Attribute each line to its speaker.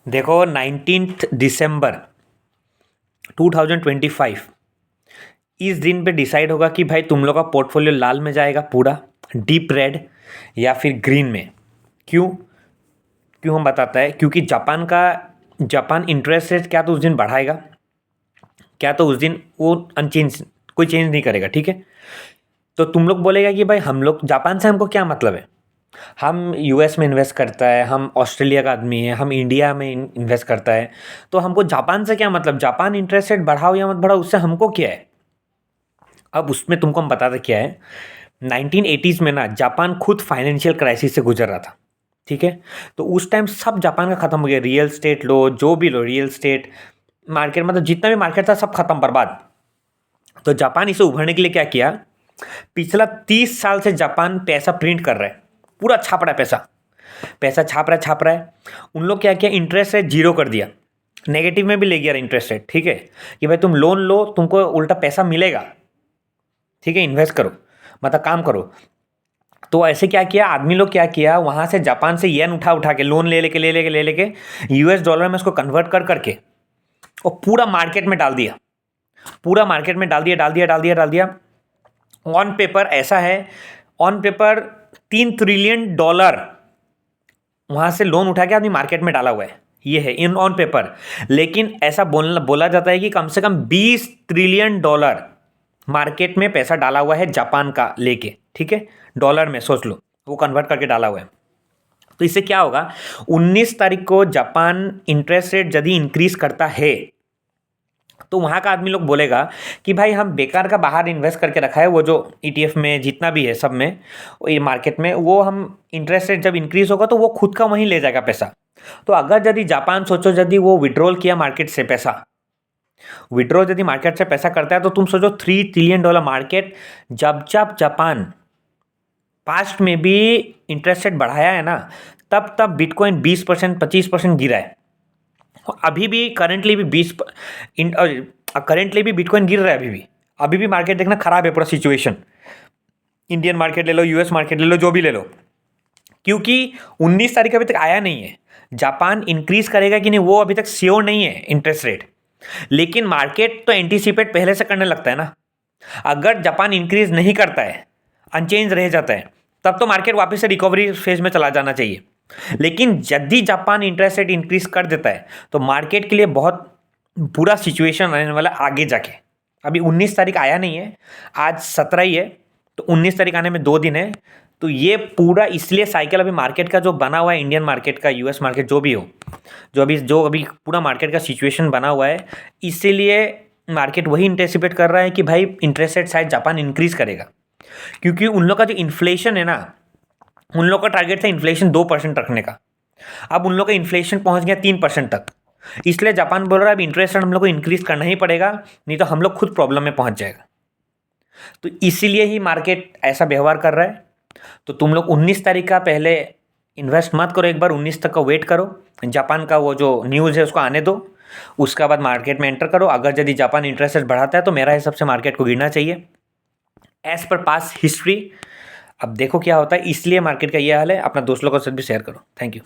Speaker 1: देखो 19 दिसंबर 2025 इस दिन पे डिसाइड होगा कि भाई तुम लोग का पोर्टफोलियो लाल में जाएगा पूरा, डीप रेड, या फिर ग्रीन में। क्यों क्यों हम बताता है, क्योंकि जापान इंटरेस्ट रेट क्या तो उस दिन बढ़ाएगा, क्या तो उस दिन वो अनचेंज, कोई चेंज नहीं करेगा, ठीक है। तो तुम लोग बोलेगा कि भाई हम लोग जापान से हमको क्या मतलब है, हम यूएस में इन्वेस्ट करता है, हम ऑस्ट्रेलिया का आदमी है, हम इंडिया में इन्वेस्ट करता है, तो हमको जापान से क्या मतलब, जापान इंटरेस्ट रेट बढ़ाओ या मत बढ़ाओ उससे हमको क्या है। अब उसमें तुमको हम बताते क्या है, 1980s में ना जापान खुद फाइनेंशियल क्राइसिस से गुजर रहा था, ठीक है। तो उस टाइम सब जापान का खत्म हो गया, रियल स्टेट लो, जो भी लो, रियल स्टेट मार्केट, मतलब जितना भी मार्केट था सब खत्म, बर्बाद। तो जापान इसे उभरने के लिए क्या किया, पिछला 30 साल से जापान पैसा प्रिंट कर रहा है, पूरा छाप रहा है पैसा, पैसा छाप रहा है। उन लोग क्या किया, इंटरेस्ट रेट जीरो कर दिया, नेगेटिव में भी ले गया इंटरेस्ट रेट, ठीक है, कि भाई तुम लोन लो, तुमको उल्टा पैसा मिलेगा, ठीक है, इन्वेस्ट करो, मतलब काम करो। तो ऐसे क्या किया आदमी लोग, क्या किया, वहाँ से जापान से येन उठा उठा के, लोन ले लेके यूएस डॉलर में उसको कन्वर्ट कर करके और पूरा मार्केट में डाल दिया, पूरा मार्केट में डाल दिया। ऑन पेपर ऐसा है, ऑन पेपर $3 ट्रिलियन वहाँ से लोन उठा के आदमी मार्केट में डाला हुआ है, ये है इन ऑन पेपर। लेकिन ऐसा बोला जाता है कि कम से कम $20 ट्रिलियन मार्केट में पैसा डाला हुआ है जापान का लेके, ठीक है, डॉलर में सोच लो, वो कन्वर्ट करके डाला हुआ है। तो इससे क्या होगा, 19 तारीख को जापान इंटरेस्ट रेट यदि इंक्रीज करता है तो वहाँ का आदमी लोग बोलेगा कि भाई हम बेकार का बाहर इन्वेस्ट करके रखा है, वो जो ईटीएफ में जितना भी है सब में, ये मार्केट में, वो हम इंटरेस्ट रेट जब इंक्रीज होगा तो वो खुद का वहीं ले जाएगा पैसा। तो अगर यदि जापान सोचो यदि वो विड्रॉल किया मार्केट से पैसा, विड्रॉ यदि मार्केट से पैसा करता है, तो तुम सोचो $3 ट्रिलियन मार्केट, जब जब जापान पास्ट में भी इंटरेस्ट रेट बढ़ाया है ना, तब तब बिटकॉइन 20% 25% गिरा है। अभी भी करेंटली भी करेंटली भी बिटकॉइन गिर रहा है, अभी भी मार्केट देखना खराब है पूरा सिचुएशन। इंडियन मार्केट ले लो, यूएस मार्केट ले लो, जो भी ले लो, क्योंकि 19 तारीख अभी तक आया नहीं है। जापान इंक्रीज करेगा कि नहीं वो अभी तक श्योर नहीं है इंटरेस्ट रेट, लेकिन मार्केट तो एंटीसिपेट पहले से करने लगता है ना। अगर जापान इंक्रीज नहीं करता है, अनचेंज रह जाता है, तब तो मार्केट वापस से रिकवरी फेज में चला जाना चाहिए। लेकिन यदि जापान इंटरेस्ट रेट इंक्रीज कर देता है तो मार्केट के लिए बहुत बुरा सिचुएशन रहने वाला आगे जाके। अभी 19 तारीख आया नहीं है, आज 17 ही है, तो 19 तारीख आने में 2 दिन है। तो ये पूरा इसलिए साइकिल अभी मार्केट का जो बना हुआ है, इंडियन मार्केट का, यूएस मार्केट जो भी हो, जो अभी पूरा मार्केट का सिचुएशन बना हुआ है, इसीलिए मार्केट वही एंटिसिपेट कर रहा है कि भाई इंटरेस्ट रेट शायद जापान इंक्रीज करेगा। क्योंकि उन लोग का जो इन्फ्लेशन है ना, उन लोग का टारगेट था इन्फ्लेशन 2% रखने का, अब उन लोग का इन्फ्लेशन पहुंच गया 3% तक। इसलिए जापान बोल रहा है अब इंटरेस्ट रेट हम लोग को इंक्रीज करना ही पड़ेगा, नहीं तो हम लोग खुद प्रॉब्लम में पहुंच जाएगा। तो इसीलिए ही मार्केट ऐसा व्यवहार कर रहा है। तो तुम लोग 19 तारीख का पहले इन्वेस्ट मत करो, एक बार 19 तक का वेट करो, जापान का वो जो न्यूज़ है उसको आने दो, उसका बाद मार्केट में एंटर करो। अगर यदि जापान इंटरेस्ट रेट बढ़ाता है तो मेरा हिसाब से मार्केट को गिरना चाहिए एज पर पास हिस्ट्री। अब देखो क्या होता है, इसलिए मार्केट का ये हाल है। अपना दोस्त लोगों के साथ भी शेयर करो। Thank you.